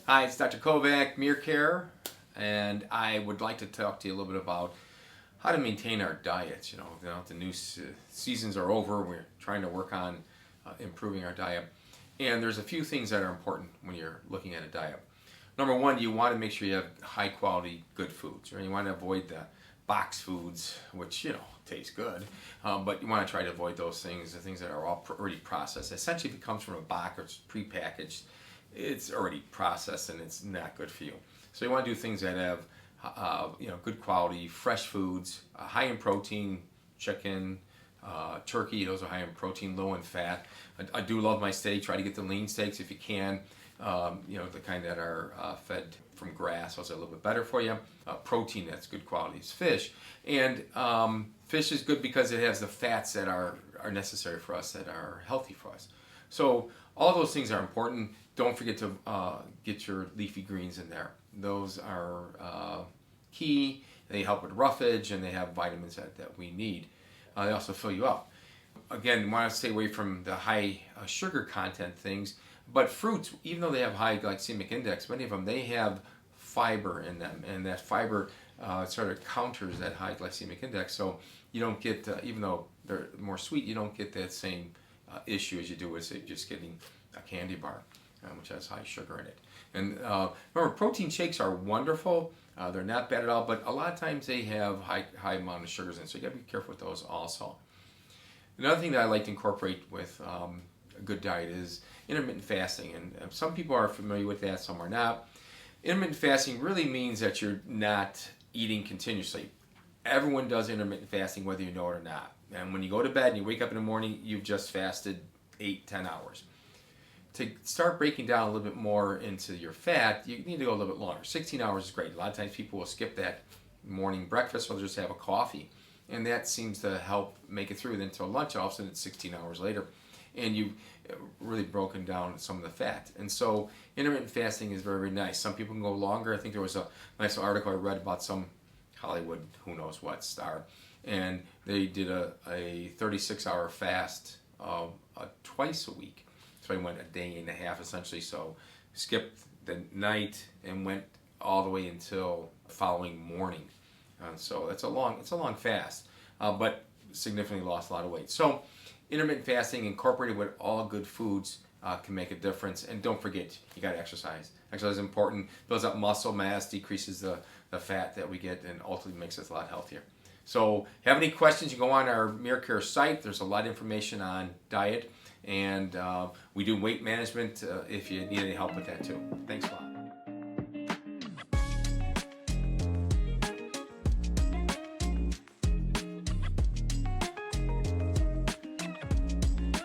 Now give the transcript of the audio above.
Hi, it's Dr. Kovak, Mere Care, and I would like to talk to you a little bit about how to maintain our diets. The new seasons are over. We're trying to work on improving our diet, and there's a few things that are important when you're looking at a diet. Number one, you want to make sure you have high quality, good foods. Right? You want to avoid the box foods, which taste good, but you want to try to avoid those things, the things that are already processed. Essentially, if it comes from a box or it's prepackaged, it's already processed and it's not good for you. So you want to do things that have good quality, fresh foods, high in protein, chicken, turkey. Those are high in protein, low in fat. I do love my steak. Try to get the lean steaks if you can. The kind that are fed from grass. Those are a little bit better for you. Protein that's good quality is fish. And fish is good because it has the fats that are necessary for us, that are healthy for us. So all those things are important. Don't forget to get your leafy greens in there. Those are key. They help with roughage and they have vitamins that we need. They also fill you up. Again, you want to stay away from the high sugar content things. But fruits, even though they have high glycemic index, many of them, they have fiber in them. And that fiber sort of counters that high glycemic index. So you don't get, even though they're more sweet, you don't get that same issue as you do with, say, just getting a candy bar, which has high sugar in it. And remember, protein shakes are wonderful. They're not bad at all, but a lot of times they have high amount of sugars in, so you got to be careful with those also. Another thing that I like to incorporate with a good diet is intermittent fasting, and some people are familiar with that, some are not. Intermittent fasting really means that you're not eating continuously. Everyone does intermittent fasting whether you know it or not. And when you go to bed and you wake up in the morning, you've just fasted 8-10 hours. To start breaking down a little bit more into your fat, you need to go a little bit longer. 16 hours is great. A lot of times people will skip that morning breakfast or just have a coffee. And that seems to help make it through. Then until lunch, all of a sudden it's 16 hours later. And you've really broken down some of the fat. And so intermittent fasting is very, very nice. Some people can go longer. I think there was a nice article I read about some Hollywood, who knows what, star. And they did a 36-hour fast twice a week. So I went a day and a half essentially. So skipped the night and went all the way until the following morning. So it's a long fast, but significantly lost a lot of weight. So intermittent fasting incorporated with all good foods can make a difference. And don't forget, you got to exercise. Exercise is important. Builds up muscle mass, decreases the fat that we get, and ultimately makes us a lot healthier. So have any questions, you go on our Mere Care site. There's a lot of information on diet. And we do weight management if you need any help with that too. Thanks a lot.